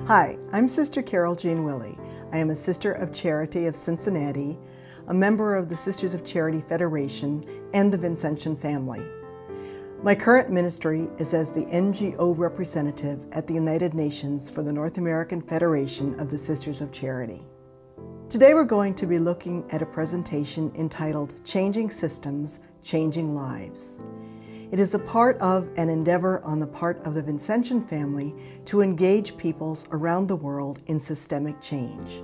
Hi, I'm Sister Caroljean Willie. I am a Sister of Charity of Cincinnati, a member of the Sisters of Charity Federation and the Vincentian family. My current ministry is as the NGO representative at the United Nations for the North American Federation of the Sisters of Charity. Today we're going to be looking at a presentation entitled Changing Systems, Changing Lives. It is a part of an endeavor on the part of the Vincentian family to engage peoples around the world in systemic change.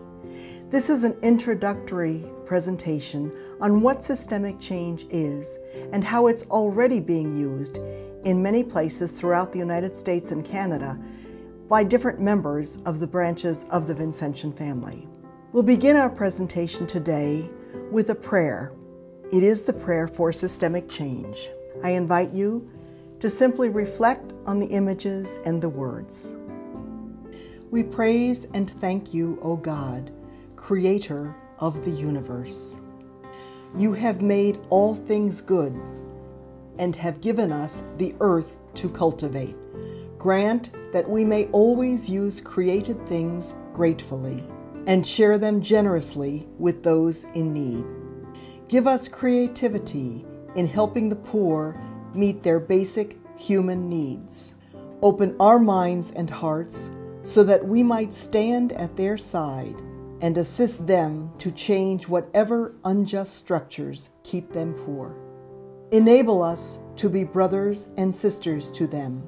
This is an introductory presentation on what systemic change is and how it's already being used in many places throughout the United States and Canada by different members of the branches of the Vincentian family. We'll begin our presentation today with a prayer. It is the prayer for systemic change. I invite you to simply reflect on the images and the words. We praise and thank you, O God, Creator of the universe. You have made all things good and have given us the earth to cultivate. Grant that we may always use created things gratefully and share them generously with those in need. Give us creativity in helping the poor meet their basic human needs. Open our minds and hearts so that we might stand at their side and assist them to change whatever unjust structures keep them poor. Enable us to be brothers and sisters to them,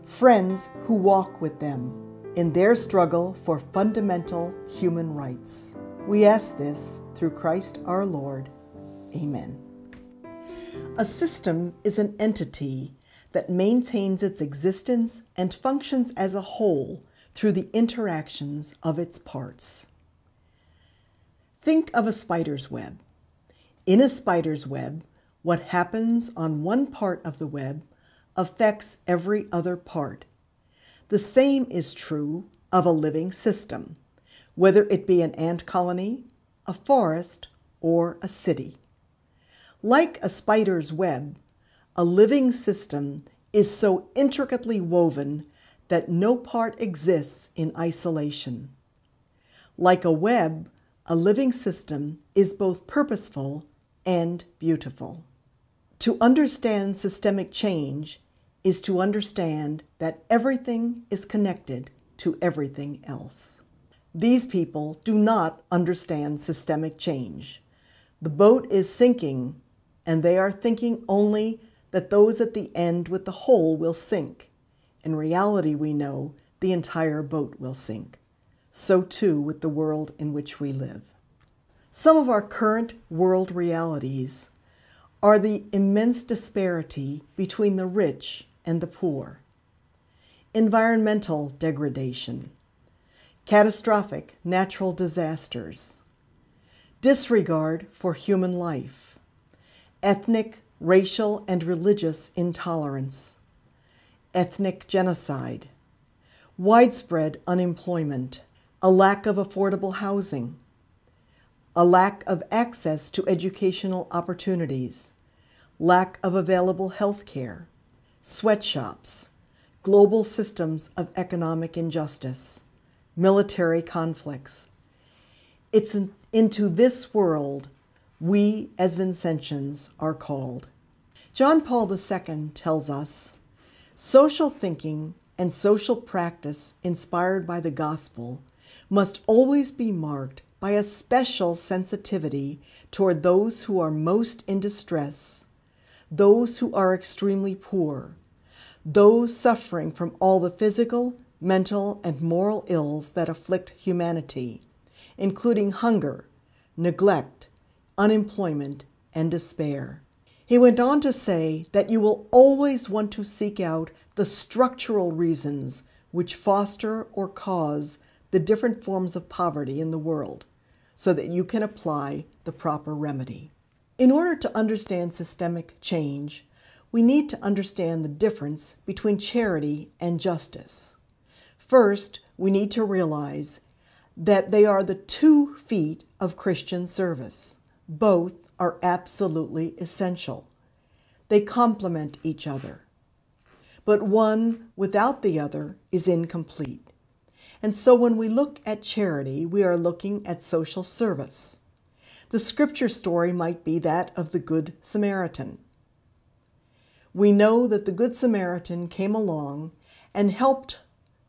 friends who walk with them in their struggle for fundamental human rights. We ask this through Christ our Lord. Amen. A system is an entity that maintains its existence and functions as a whole through the interactions of its parts. Think of a spider's web. In a spider's web, what happens on one part of the web affects every other part. The same is true of a living system, whether it be an ant colony, a forest, or a city. Like a spider's web, a living system is so intricately woven that no part exists in isolation. Like a web, a living system is both purposeful and beautiful. To understand systemic change is to understand that everything is connected to everything else. These people do not understand systemic change. The boat is sinking, and they are thinking only that those at the end with the hole will sink. In reality, we know the entire boat will sink. So too with the world in which we live. Some of our current world realities are the immense disparity between the rich and the poor, environmental degradation, catastrophic natural disasters, disregard for human life, ethnic, racial, and religious intolerance, ethnic genocide, widespread unemployment, a lack of affordable housing, a lack of access to educational opportunities, lack of available health care, sweatshops, global systems of economic injustice, military conflicts. It's into this world we as Vincentians are called. John Paul II tells us, social thinking and social practice inspired by the gospel must always be marked by a special sensitivity toward those who are most in distress, those who are extremely poor, those suffering from all the physical, mental, and moral ills that afflict humanity, including hunger, neglect, unemployment, and despair. He went on to say that you will always want to seek out the structural reasons which foster or cause the different forms of poverty in the world, so that you can apply the proper remedy. In order to understand systemic change, we need to understand the difference between charity and justice. First, we need to realize that they are the 2 feet of Christian service. Both are absolutely essential. They complement each other. But one without the other is incomplete. And so when we look at charity, we are looking at social service. The scripture story might be that of the Good Samaritan. We know that the Good Samaritan came along and helped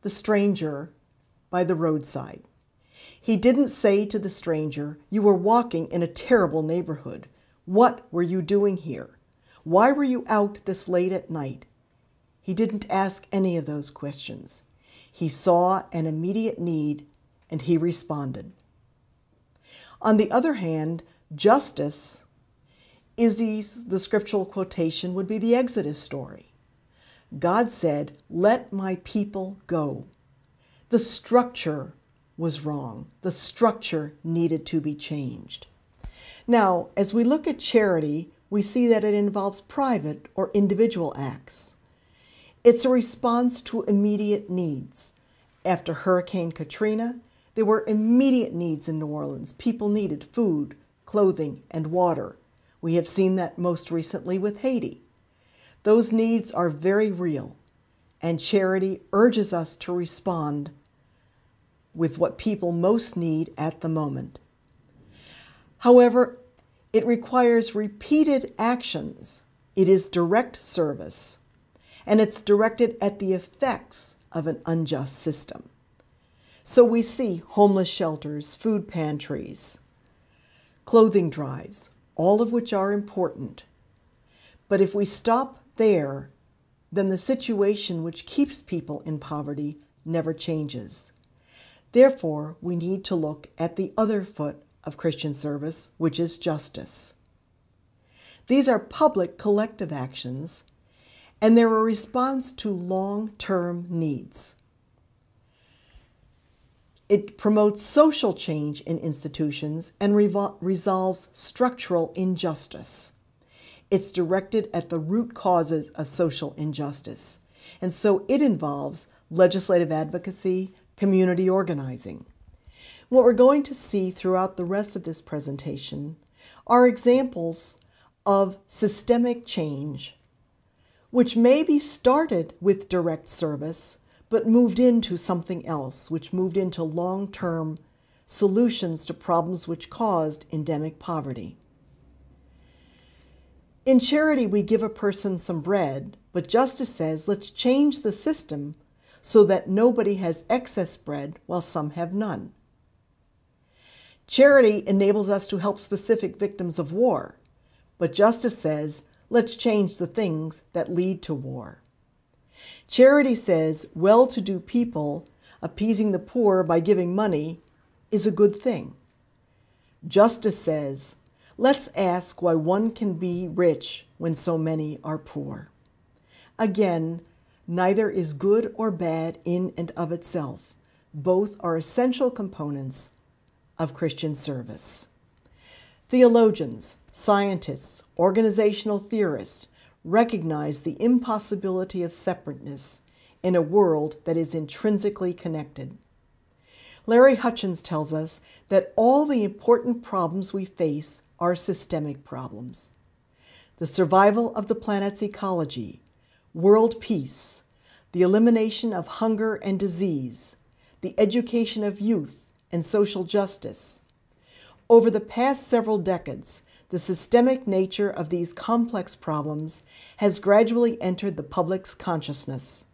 the stranger by the roadside. He didn't say to the stranger, "You were walking in a terrible neighborhood. What were you doing here? Why were you out this late at night?" He didn't ask any of those questions. He saw an immediate need and he responded. On the other hand, justice is the scriptural quotation would be the Exodus story. God said, "Let my people go." The structure was wrong. The structure needed to be changed. Now, as we look at charity, we see that it involves private or individual acts. It's a response to immediate needs. After Hurricane Katrina, there were immediate needs in New Orleans. People needed food, clothing, and water. We have seen that most recently with Haiti. Those needs are very real, and charity urges us to respond with what people most need at the moment. However, it requires repeated actions. It is direct service, and it's directed at the effects of an unjust system. So we see homeless shelters, food pantries, clothing drives, all of which are important. But if we stop there, then the situation which keeps people in poverty never changes. Therefore, we need to look at the other foot of Christian service, which is justice. These are public collective actions, and they're a response to long-term needs. It promotes social change in institutions and resolves structural injustice. It's directed at the root causes of social injustice, and so it involves legislative advocacy, community organizing. What we're going to see throughout the rest of this presentation are examples of systemic change, which may be started with direct service, but moved into something else, which moved into long-term solutions to problems which caused endemic poverty. In charity, we give a person some bread, but justice says, let's change the system so that nobody has excess bread while some have none. Charity enables us to help specific victims of war, but justice says, let's change the things that lead to war. Charity says well-to-do people appeasing the poor by giving money is a good thing. Justice says, let's ask why one can be rich when so many are poor. Again, neither is good or bad in and of itself. Both are essential components of Christian service. Theologians, scientists, organizational theorists recognize the impossibility of separateness in a world that is intrinsically connected. Larry Hutchins tells us that all the important problems we face are systemic problems. The survival of the planet's ecology, world peace, the elimination of hunger and disease, the education of youth, and social justice. Over the past several decades, the systemic nature of these complex problems has gradually entered the public's consciousness.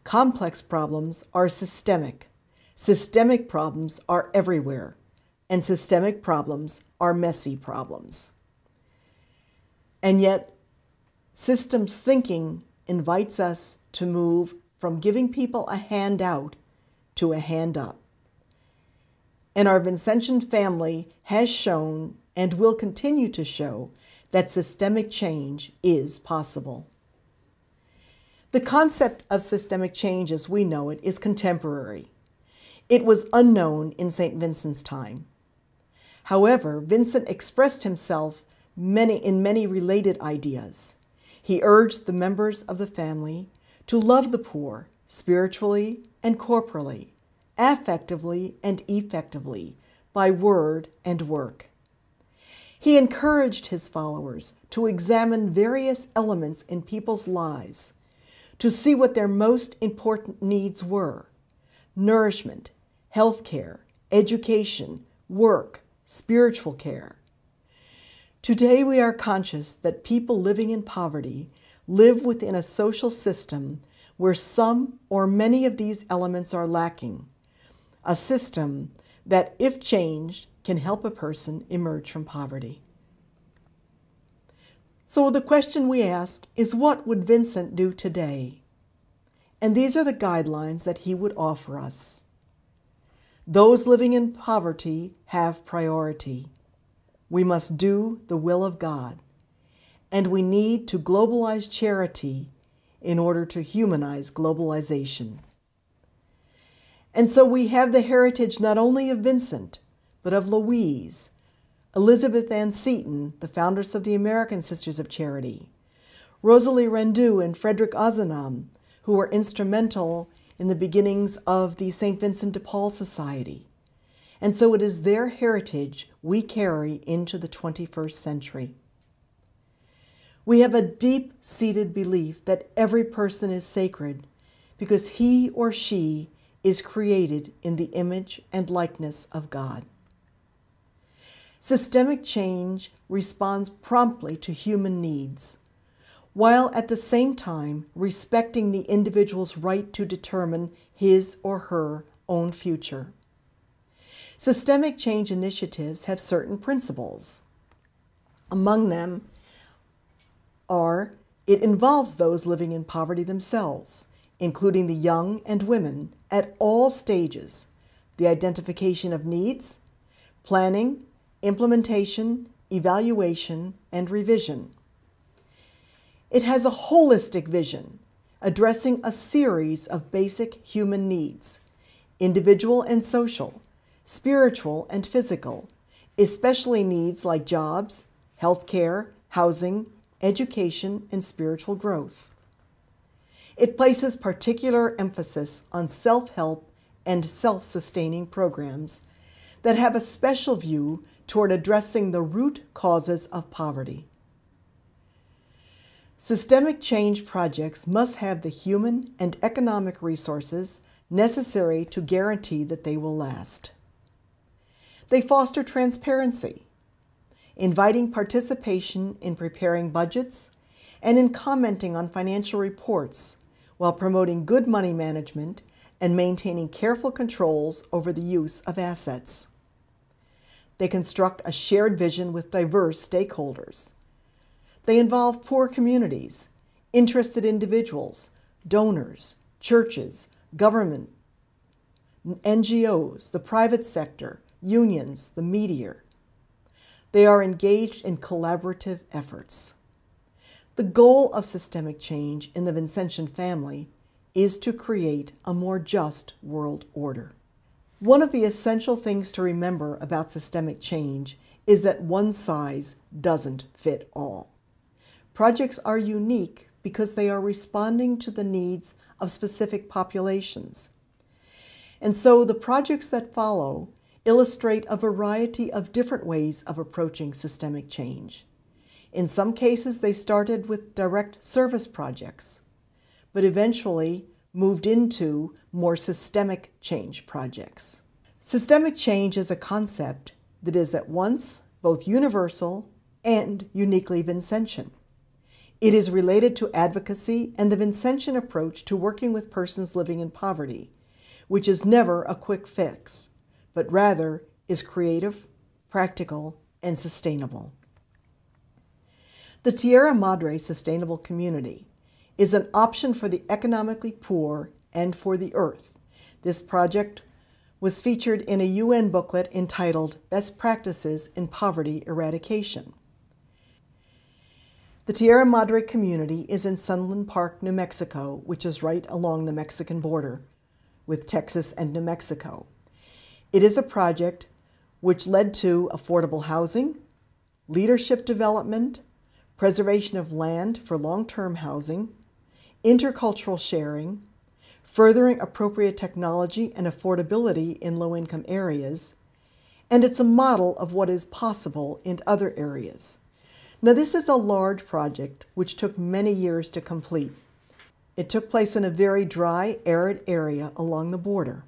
Complex problems are systemic. Systemic problems are everywhere, and systemic problems are messy problems. And yet, systems thinking invites us to move from giving people a handout to a hand up. And our Vincentian family has shown and will continue to show that systemic change is possible. The concept of systemic change as we know it is contemporary. It was unknown in St. Vincent's time. However, Vincent expressed himself in many related ideas. He urged the members of the family to love the poor spiritually and corporally, affectively and effectively, by word and work. He encouraged his followers to examine various elements in people's lives, to see what their most important needs were, nourishment, health care, education, work, spiritual care. Today we are conscious that people living in poverty live within a social system where some or many of these elements are lacking, a system that, if changed, can help a person emerge from poverty. So the question we ask is, what would Vincent do today? And these are the guidelines that he would offer us. Those living in poverty have priority. We must do the will of God, and we need to globalize charity in order to humanize globalization. And so we have the heritage not only of Vincent, but of Louise, Elizabeth Ann Seton, the founders of the American Sisters of Charity, Rosalie and Frederic, who were instrumental in the beginnings of the St. Vincent de Paul Society. And so it is their heritage we carry into the 21st century. We have a deep-seated belief that every person is sacred because he or she is created in the image and likeness of God. Systemic change responds promptly to human needs, while at the same time respecting the individual's right to determine his or her own future. Systemic change initiatives have certain principles. Among them it involves those living in poverty themselves, including the young and women at all stages, the identification of needs, planning, implementation, evaluation, and revision. It has a holistic vision, addressing a series of basic human needs, individual and social, spiritual and physical, especially needs like jobs, health care, housing, education, and spiritual growth. It places particular emphasis on self-help and self-sustaining programs that have a special view toward addressing the root causes of poverty. Systemic change projects must have the human and economic resources necessary to guarantee that they will last. They foster transparency, inviting participation in preparing budgets and in commenting on financial reports, while promoting good money management and maintaining careful controls over the use of assets. They construct a shared vision with diverse stakeholders. They involve poor communities, interested individuals, donors, churches, government, NGOs, the private sector, unions, the media. They are engaged in collaborative efforts. The goal of systemic change in the Vincentian family is to create a more just world order. One of the essential things to remember about systemic change is that one size doesn't fit all. Projects are unique because they are responding to the needs of specific populations. And so the projects that follow illustrate a variety of different ways of approaching systemic change. In some cases, they started with direct service projects, but eventually moved into more systemic change projects. Systemic change is a concept that is at once both universal and uniquely Vincentian. It is related to advocacy and the Vincentian approach to working with persons living in poverty, which is never a quick fix, but rather is creative, practical, and sustainable. The Tierra Madre Sustainable Community is an option for the economically poor and for the earth. This project was featured in a UN booklet entitled Best Practices in Poverty Eradication. The Tierra Madre community is in Sunland Park, New Mexico, which is right along the Mexican border with Texas and New Mexico. It is a project which led to affordable housing, leadership development, preservation of land for long-term housing, intercultural sharing, furthering appropriate technology and affordability in low-income areas, and it's a model of what is possible in other areas. Now, this is a large project which took many years to complete. It took place in a very dry, arid area along the border.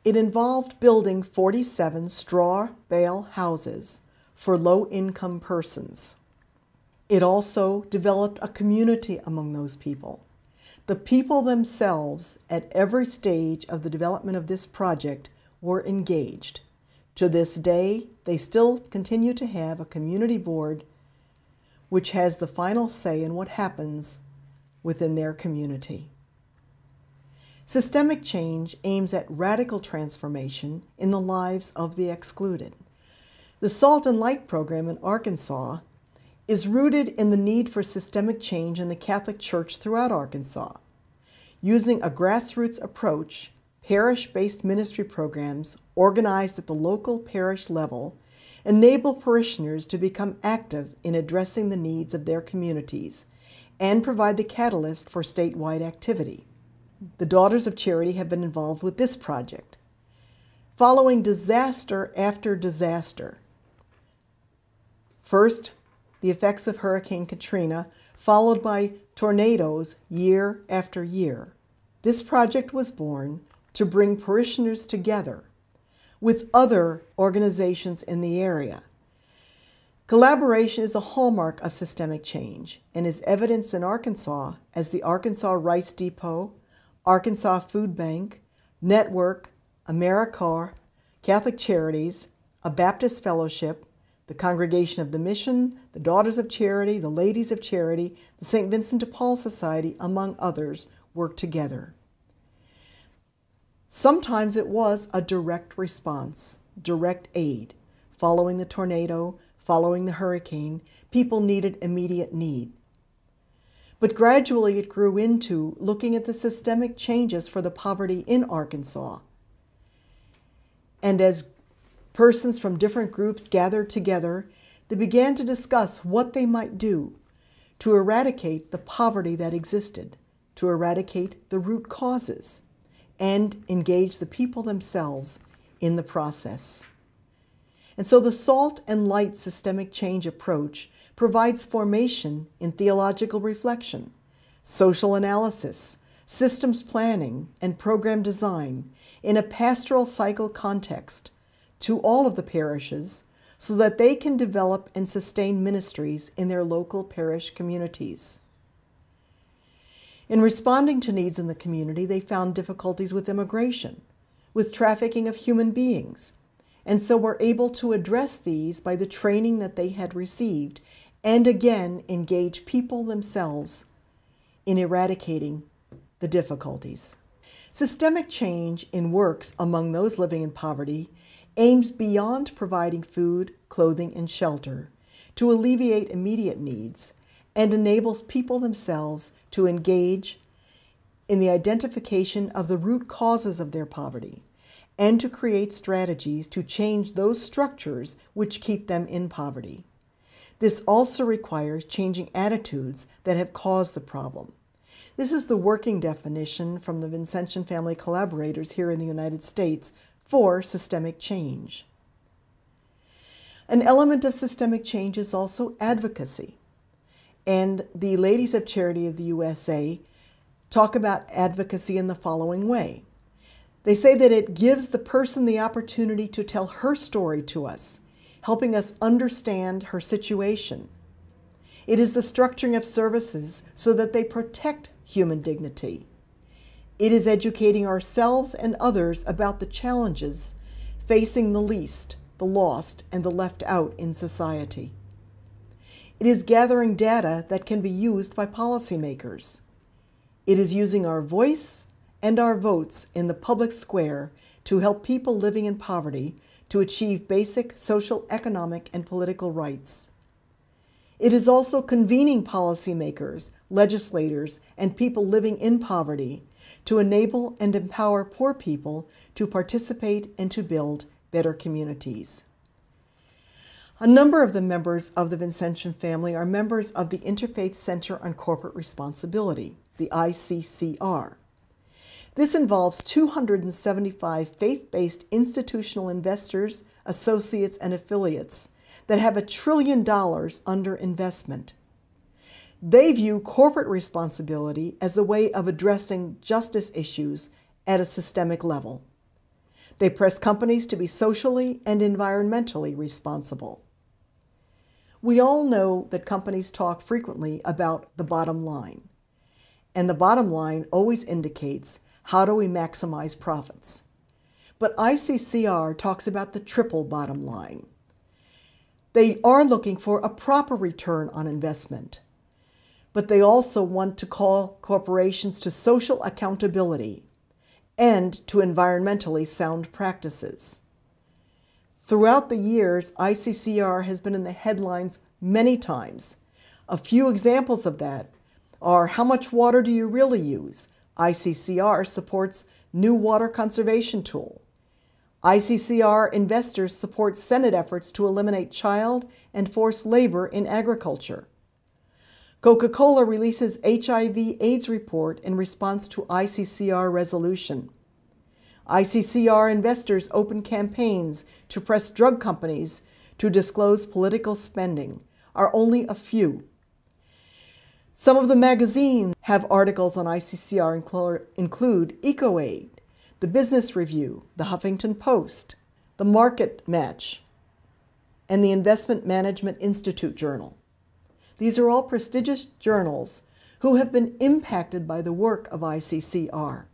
It involved building 47 straw bale houses for low-income persons. It also developed a community among those people. The people themselves, at every stage of the development of this project, were engaged. To this day, they still continue to have a community board which has the final say in what happens within their community. Systemic change aims at radical transformation in the lives of the excluded. The Salt and Light program in Arkansas is rooted in the need for systemic change in the Catholic Church throughout Arkansas. Using a grassroots approach, parish-based ministry programs organized at the local parish level enable parishioners to become active in addressing the needs of their communities and provide the catalyst for statewide activity. The Daughters of Charity have been involved with this project. Following disaster after disaster, first, the effects of Hurricane Katrina, followed by tornadoes year after year, this project was born to bring parishioners together with other organizations in the area. Collaboration is a hallmark of systemic change and is evidenced in Arkansas as the Arkansas Rice Depot, Arkansas Food Bank, Network, AmeriCorps, Catholic Charities, a Baptist Fellowship, the Congregation of the Mission, the Daughters of Charity, the Ladies of Charity, the St. Vincent de Paul Society, among others, work together. Sometimes it was a direct response, direct aid. Following the tornado, following the hurricane, people needed immediate need. But gradually it grew into looking at the systemic changes for the poverty in Arkansas. And as persons from different groups gathered together, they began to discuss what they might do to eradicate the poverty that existed, to eradicate the root causes, and engage the people themselves in the process. And so the Salt and Light systemic change approach provides formation in theological reflection, social analysis, systems planning, and program design in a pastoral cycle context to all of the parishes so that they can develop and sustain ministries in their local parish communities. In responding to needs in the community, they found difficulties with immigration, with trafficking of human beings, and so were able to address these by the training that they had received and again engage people themselves in eradicating the difficulties. Systemic change in works among those living in poverty aims beyond providing food, clothing, and shelter to alleviate immediate needs and enables people themselves to engage in the identification of the root causes of their poverty and to create strategies to change those structures which keep them in poverty. This also requires changing attitudes that have caused the problem. This is the working definition from the Vincentian family collaborators here in the United States for systemic change. An element of systemic change is also advocacy. And the Ladies of Charity of the USA talk about advocacy in the following way. They say that it gives the person the opportunity to tell her story to us, helping us understand her situation. It is the structuring of services so that they protect human dignity. It is educating ourselves and others about the challenges facing the least, the lost, and the left out in society. It is gathering data that can be used by policymakers. It is using our voice and our votes in the public square to help people living in poverty to achieve basic social, economic, and political rights. It is also convening policymakers, legislators, and people living in poverty to enable and empower poor people to participate and to build better communities. A number of the members of the Vincentian family are members of the Interfaith Center on Corporate Responsibility, the ICCR. This involves 275 faith-based institutional investors, associates, and affiliates that have $1 trillion under investment. They view corporate responsibility as a way of addressing justice issues at a systemic level. They press companies to be socially and environmentally responsible. We all know that companies talk frequently about the bottom line, and the bottom line always indicates how do we maximize profits. But ICCR talks about the triple bottom line. They are looking for a proper return on investment, but they also want to call corporations to social accountability and to environmentally sound practices. Throughout the years, ICCR has been in the headlines many times. A few examples of that are, how much water do you really use? ICCR supports new water conservation tool. ICCR investors support Senate efforts to eliminate child and forced labor in agriculture. Coca-Cola releases HIV/AIDS report in response to ICCR resolution. ICCR investors open campaigns to press drug companies to disclose political spending are only a few. Some of the magazines have articles on ICCR include EcoAid, the Business Review, the Huffington Post, the Market Match, and the Investment Management Institute Journal. These are all prestigious journals who have been impacted by the work of ICCR.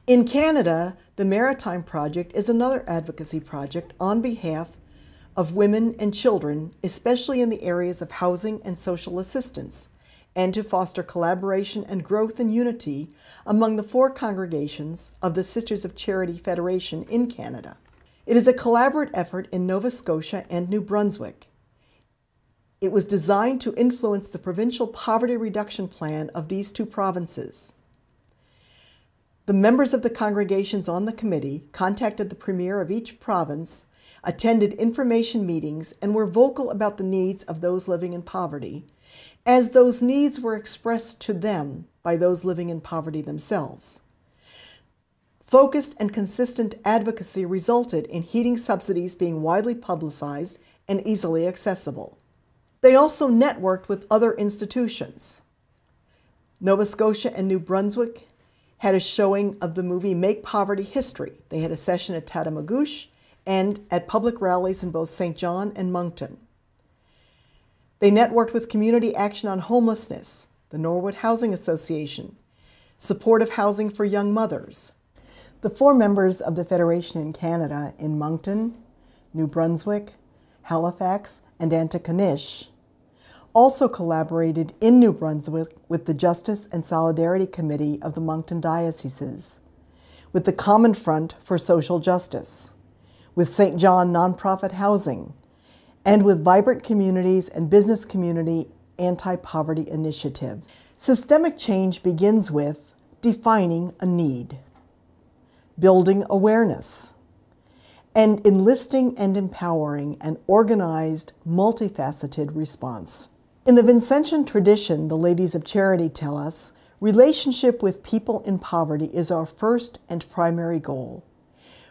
In Canada, the Maritime Project is another advocacy project on behalf of women and children, especially in the areas of housing and social assistance, and to foster collaboration and growth and unity among the 4 congregations of the Sisters of Charity Federation in Canada. It is a collaborative effort in Nova Scotia and New Brunswick. It was designed to influence the provincial poverty reduction plan of these 2 provinces. The members of the congregations on the committee contacted the premier of each province, attended information meetings, and were vocal about the needs of those living in poverty, as those needs were expressed to them by those living in poverty themselves. Focused and consistent advocacy resulted in heating subsidies being widely publicized and easily accessible. They also networked with other institutions. Nova Scotia and New Brunswick had a showing of the movie Make Poverty History. They had a session at Tatamagouche and at public rallies in both St. John and Moncton. They networked with Community Action on Homelessness, the Norwood Housing Association, Supportive Housing for Young Mothers. The 4 members of the Federation in Canada in Moncton, New Brunswick, Halifax, and Antigonish also collaborated in New Brunswick with the Justice and Solidarity Committee of the Moncton Dioceses, with the Common Front for Social Justice, with St. John Nonprofit Housing, and with Vibrant Communities and Business Community Anti-Poverty Initiative. Systemic change begins with defining a need, building awareness, and enlisting and empowering an organized, multifaceted response. In the Vincentian tradition, the Ladies of Charity tell us, relationship with people in poverty is our first and primary goal.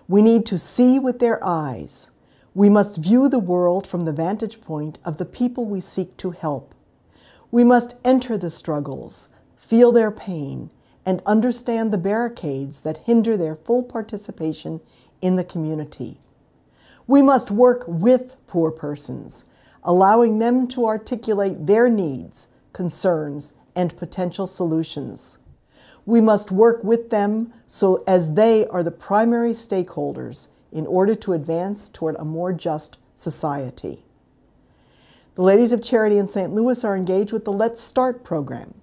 We need to see with their eyes. We must view the world from the vantage point of the people we seek to help. We must enter the struggles, feel their pain, and understand the barricades that hinder their full participation in the community. We must work with poor persons, allowing them to articulate their needs, concerns, and potential solutions. We must work with them so as they are the primary stakeholders in order to advance toward a more just society. The Ladies of Charity in St. Louis are engaged with the Let's Start program,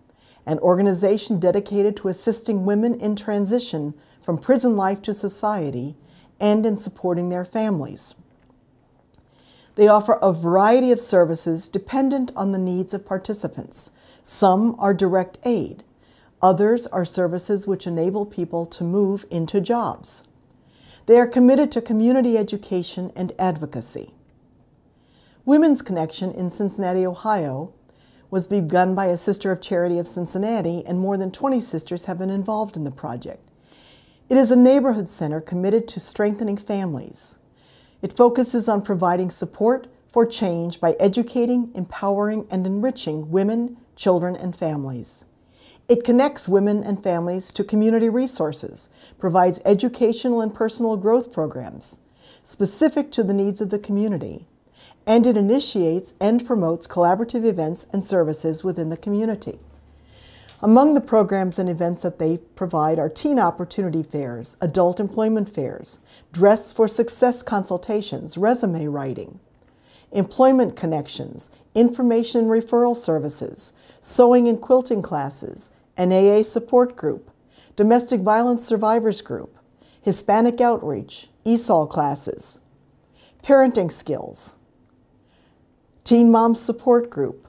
an organization dedicated to assisting women in transition from prison life to society and in supporting their families. They offer a variety of services dependent on the needs of participants. Some are direct aid. Others are services which enable people to move into jobs. They are committed to community education and advocacy. Women's Connection in Cincinnati, Ohio, was begun by a Sister of Charity of Cincinnati, and more than 20 sisters have been involved in the project. It is a neighborhood center committed to strengthening families. It focuses on providing support for change by educating, empowering, and enriching women, children, and families. It connects women and families to community resources, provides educational and personal growth programs specific to the needs of the community, and it initiates and promotes collaborative events and services within the community. Among the programs and events that they provide are teen opportunity fairs, adult employment fairs, dress for success consultations, resume writing, employment connections, information and referral services, sewing and quilting classes, an AA support group, domestic violence survivors group, Hispanic outreach, ESOL classes, parenting skills, teen mom support group,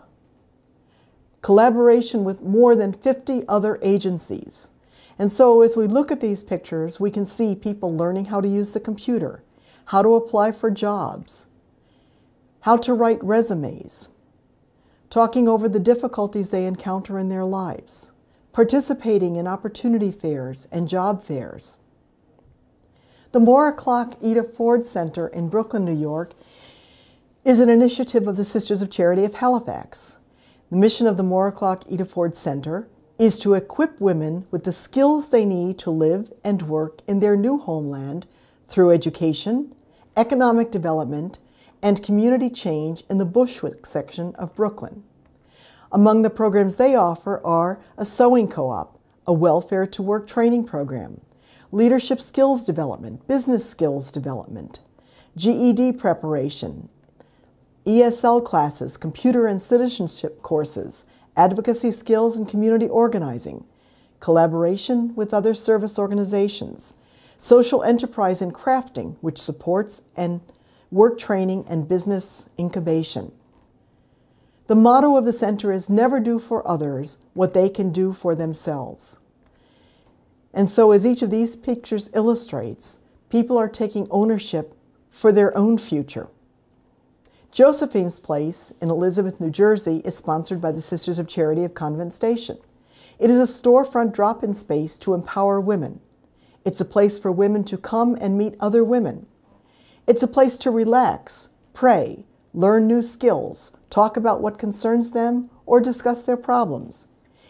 collaboration with more than 50 other agencies. And so as we look at these pictures, we can see people learning how to use the computer, how to apply for jobs, how to write resumes, talking over the difficulties they encounter in their lives, participating in opportunity fairs and job fairs. The Maura Clarke-Ita Ford Center in Brooklyn, New York is an initiative of the Sisters of Charity of Halifax. The mission of the Maura Clarke-Ita Ford Center is to equip women with the skills they need to live and work in their new homeland through education, economic development, and community change in the Bushwick section of Brooklyn. Among the programs they offer are a sewing co-op, a welfare to work training program, leadership skills development, business skills development, GED preparation, ESL classes, computer and citizenship courses, advocacy skills and community organizing, collaboration with other service organizations, social enterprise and crafting, which supports and work training and business incubation. The motto of the center is never do for others what they can do for themselves. And so as each of these pictures illustrates, people are taking ownership for their own future. Josephine's Place in Elizabeth, New Jersey is sponsored by the Sisters of Charity of Convent Station. It is a storefront drop-in space to empower women. It's a place for women to come and meet other women. It's a place to relax, pray, learn new skills, talk about what concerns them, or discuss their problems.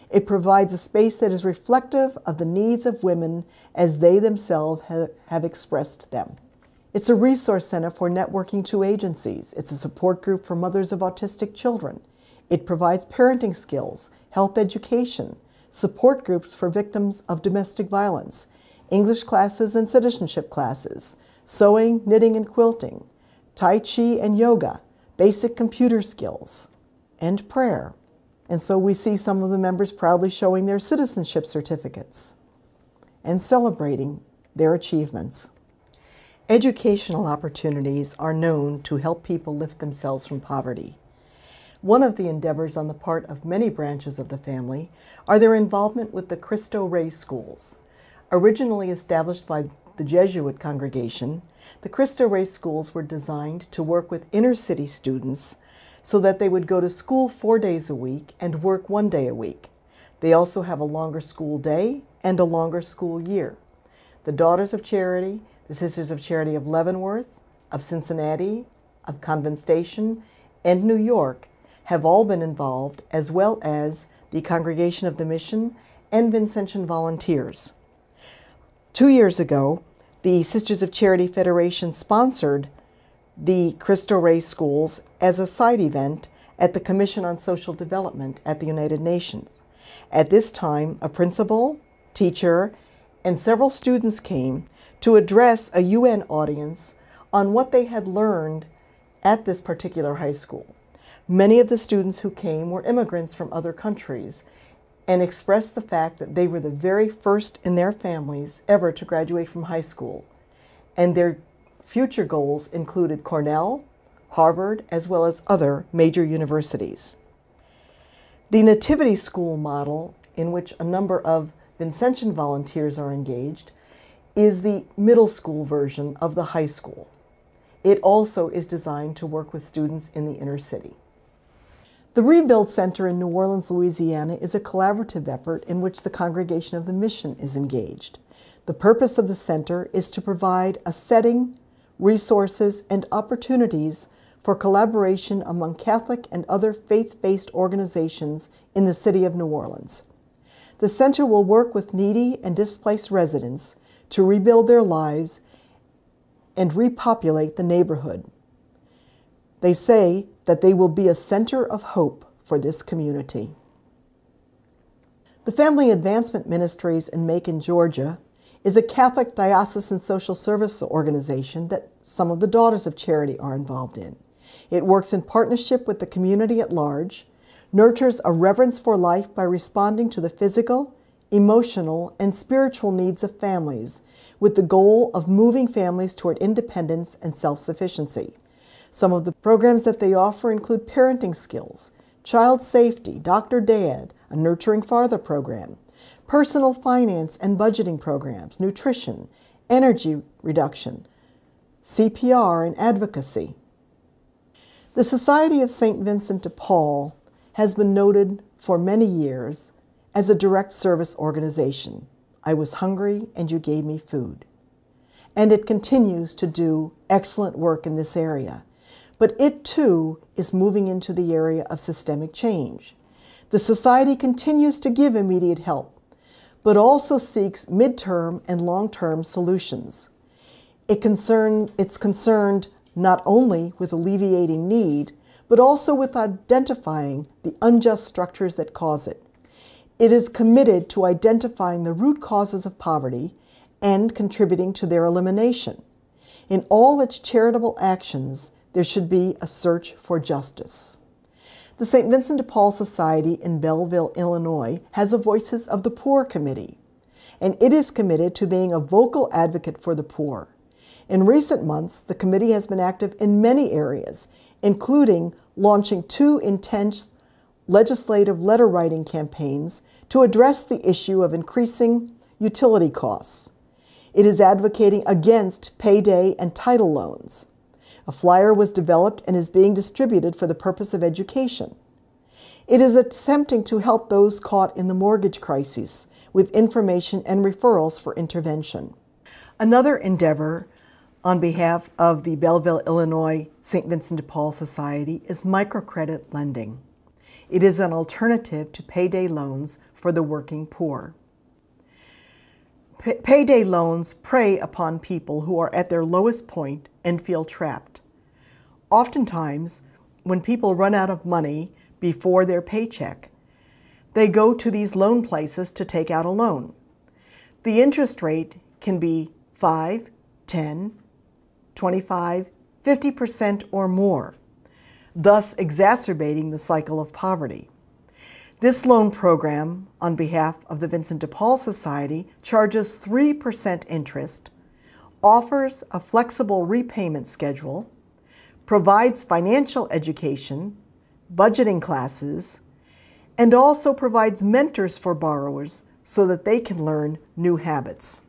It provides a space that is reflective of the needs of women as they themselves have expressed them. It's a resource center for networking to agencies. It's a support group for mothers of autistic children. It provides parenting skills, health education, support groups for victims of domestic violence, English classes and citizenship classes, sewing, knitting, and quilting, Tai Chi and yoga, basic computer skills, and prayer. And so we see some of the members proudly showing their citizenship certificates and celebrating their achievements. Educational opportunities are known to help people lift themselves from poverty. One of the endeavors on the part of many branches of the family are their involvement with the Cristo raised schools. Originally established by the Jesuit congregation, the Cristo raised schools were designed to work with inner city students so that they would go to school 4 days a week and work 1 day a week. They also have a longer school day and a longer school year. The Daughters of Charity, the Sisters of Charity of Leavenworth, of Cincinnati, of Convent Station, and New York have all been involved, as well as the Congregation of the Mission and Vincentian volunteers. 2 years ago, the Sisters of Charity Federation sponsored the Cristo raised schools as a side event at the Commission on Social Development at the United Nations. At this time, a principal, teacher, and several students came to address a UN audience on what they had learned at this particular high school. Many of the students who came were immigrants from other countries and expressed the fact that they were the very first in their families ever to graduate from high school, and their future goals included Cornell, Harvard, as well as other major universities. The Nativity School model, in which a number of Vincentian volunteers are engaged, is the middle school version of the high school. It also is designed to work with students in the inner city. The Rebuild Center in New Orleans, Louisiana is a collaborative effort in which the Congregation of the Mission is engaged. The purpose of the center is to provide a setting, resources, and opportunities for collaboration among Catholic and other faith-based organizations in the city of New Orleans. The center will work with needy and displaced residents to rebuild their lives and repopulate the neighborhood. They say that they will be a center of hope for this community. The Family Advancement Ministries in Macon, Georgia, is a Catholic diocesan social service organization that some of the Daughters of Charity are involved in. It works in partnership with the community at large, nurtures a reverence for life by responding to the physical, emotional, and spiritual needs of families, with the goal of moving families toward independence and self-sufficiency. Some of the programs that they offer include parenting skills, child safety, Dr. Dad, a Nurturing Father program, personal finance and budgeting programs, nutrition, energy reduction, CPR, and advocacy. The Society of St. Vincent de Paul has been noted for many years as a direct service organization. I was hungry and you gave me food. And it continues to do excellent work in this area. But it too is moving into the area of systemic change. The Society continues to give immediate help, but also seeks midterm and long-term solutions. It's concerned not only with alleviating need, but also with identifying the unjust structures that cause it. It is committed to identifying the root causes of poverty and contributing to their elimination. In all its charitable actions, there should be a search for justice. The St. Vincent de Paul Society in Belleville, Illinois, has a Voices of the Poor committee, and it is committed to being a vocal advocate for the poor. In recent months, the committee has been active in many areas, including launching 2 intense legislative letter-writing campaigns to address the issue of increasing utility costs. It is advocating against payday and title loans. A flyer was developed and is being distributed for the purpose of education. It is attempting to help those caught in the mortgage crisis with information and referrals for intervention. Another endeavor on behalf of the Belleville, Illinois St. Vincent de Paul Society is Microcredit Lending. It is an alternative to payday loans for the working poor. Payday loans prey upon people who are at their lowest point and feel trapped. Oftentimes, when people run out of money before their paycheck, they go to these loan places to take out a loan. The interest rate can be 5, 10, 25, 50% or more, thus exacerbating the cycle of poverty. This loan program, on behalf of the Vincent de Paul Society, charges 3% interest, offers a flexible repayment schedule, provides financial education, budgeting classes, and also provides mentors for borrowers so that they can learn new habits.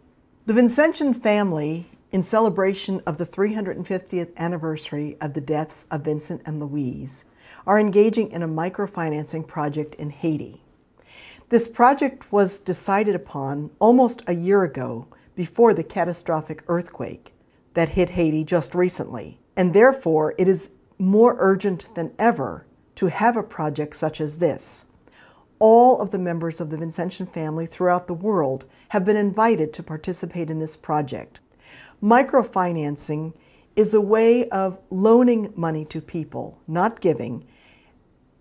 The Vincentian family, in celebration of the 350th anniversary of the deaths of Vincent and Louise, are engaging in a microfinancing project in Haiti. This project was decided upon almost a year ago, before the catastrophic earthquake that hit Haiti just recently, and therefore it is more urgent than ever to have a project such as this. All of the members of the Vincentian family throughout the world have been invited to participate in this project. Microfinancing is a way of loaning money to people, not giving,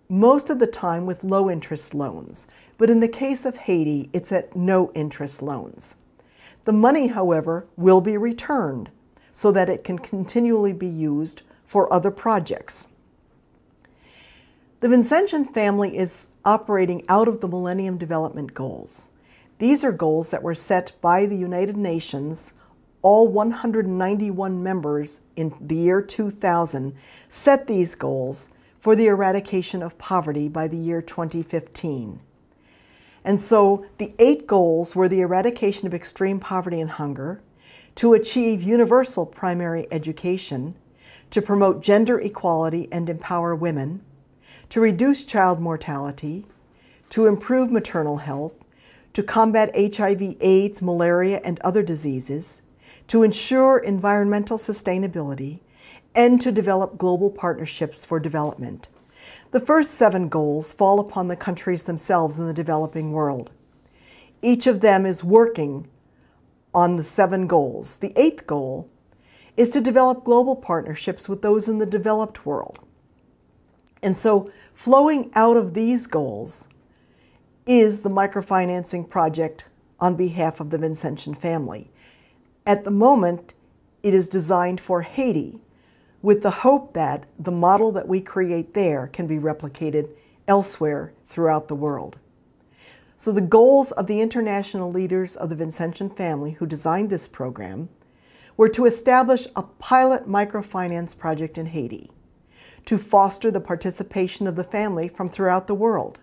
most of the time with low-interest loans. But in the case of Haiti, it's at no-interest loans. The money, however, will be returned so that it can continually be used for other projects. The Vincentian family is operating out of the Millennium Development Goals. These are goals that were set by the United Nations. All 191 members in the year 2000 set these goals for the eradication of poverty by the year 2015. And so the 8 goals were the eradication of extreme poverty and hunger, to achieve universal primary education, to promote gender equality and empower women, to reduce child mortality, to improve maternal health, to combat HIV, AIDS, malaria, and other diseases, to ensure environmental sustainability, and to develop global partnerships for development. The first 7 goals fall upon the countries themselves in the developing world. Each of them is working on the 7 goals. The 8th goal is to develop global partnerships with those in the developed world. And so flowing out of these goals is the microfinancing project on behalf of the Vincentian family. At the moment, it is designed for Haiti, with the hope that the model that we create there can be replicated elsewhere throughout the world. So the goals of the international leaders of the Vincentian family who designed this program were to establish a pilot microfinance project in Haiti, to foster the participation of the family from throughout the world,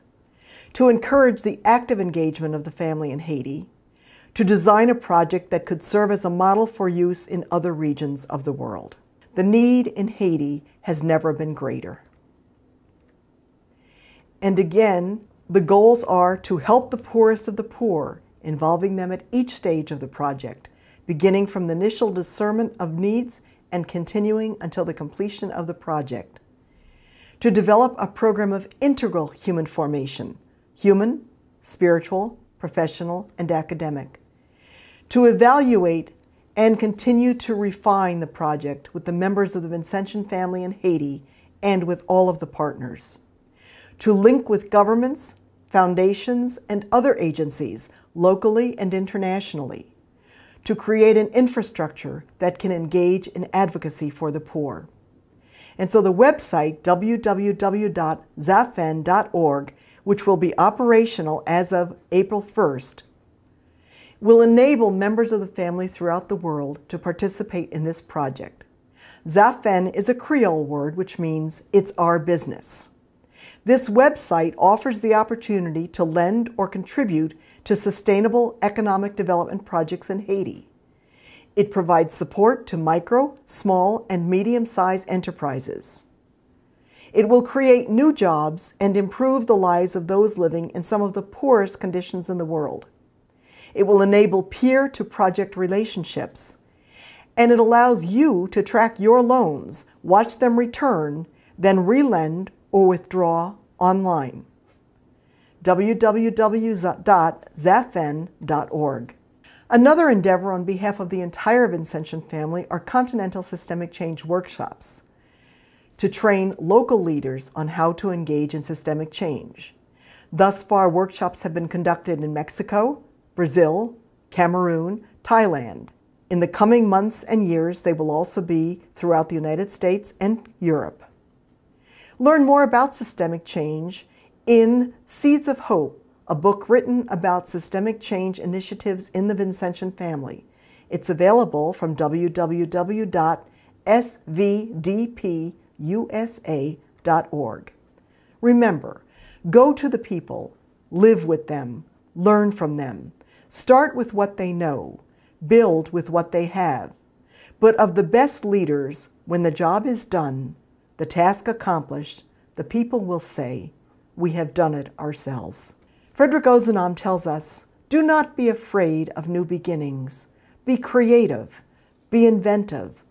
to encourage the active engagement of the family in Haiti, to design a project that could serve as a model for use in other regions of the world. The need in Haiti has never been greater. And again, the goals are to help the poorest of the poor, involving them at each stage of the project, beginning from the initial discernment of needs and continuing until the completion of the project. To develop a program of integral human formation, human, spiritual, professional, and academic. To evaluate and continue to refine the project with the members of the Vincentian family in Haiti and with all of the partners. To link with governments, foundations, and other agencies, locally and internationally. To create an infrastructure that can engage in advocacy for the poor. And so the website, www.zafen.org, which will be operational as of April 1st, will enable members of the family throughout the world to participate in this project. Zafen is a Creole word which means it's our business. This website offers the opportunity to lend or contribute to sustainable economic development projects in Haiti. It provides support to micro, small, and medium-sized enterprises. It will create new jobs and improve the lives of those living in some of the poorest conditions in the world. It will enable peer-to-project relationships, and it allows you to track your loans, watch them return, then relend or withdraw online. www.zafen.org. Another endeavor on behalf of the entire Vincentian family are Continental Systemic Change workshops to train local leaders on how to engage in systemic change. Thus far, workshops have been conducted in Mexico, Brazil, Cameroon, Thailand. In the coming months and years, they will also be throughout the United States and Europe. Learn more about systemic change in Seeds of Hope, a book written about systemic change initiatives in the Vincentian family. It's available from www.svdpusa.org. Remember, go to the people, live with them, learn from them. Start with what they know, build with what they have. But of the best leaders, when the job is done, the task accomplished, the people will say, "We have done it ourselves." Frederic Ozanam tells us, "Do not be afraid of new beginnings. Be creative, be inventive,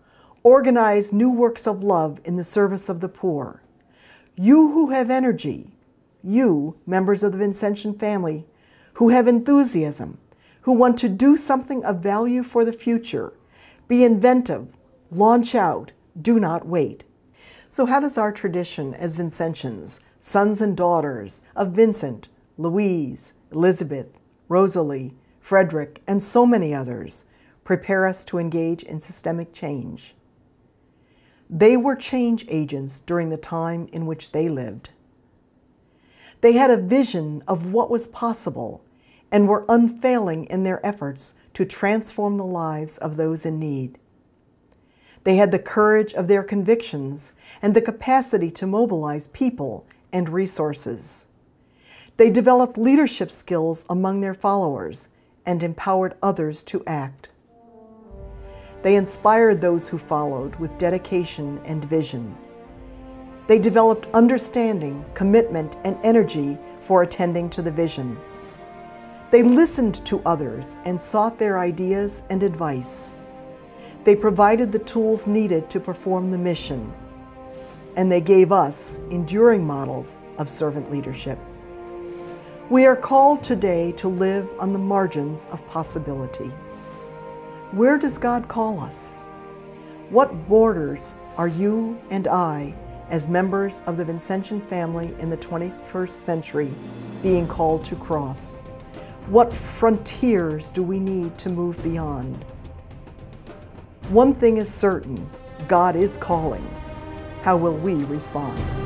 organize new works of love in the service of the poor. You who have energy, you, members of the Vincentian family, who have enthusiasm, who want to do something of value for the future, be inventive, launch out, do not wait." So how does our tradition as Vincentians, sons and daughters of Vincent, Louise, Elizabeth, Rosalie, Frederic, and so many others, prepare us to engage in systemic change? They were change agents during the time in which they lived. They had a vision of what was possible and were unfailing in their efforts to transform the lives of those in need. They had the courage of their convictions and the capacity to mobilize people and resources. They developed leadership skills among their followers and empowered others to act. They inspired those who followed with dedication and vision. They developed understanding, commitment, and energy for attending to the vision. They listened to others and sought their ideas and advice. They provided the tools needed to perform the mission, and they gave us enduring models of servant leadership. We are called today to live on the margins of possibility. Where does God call us? What borders are you and I, as members of the Vincentian family in the 21st century, being called to cross? What frontiers do we need to move beyond? One thing is certain, God is calling. How will we respond?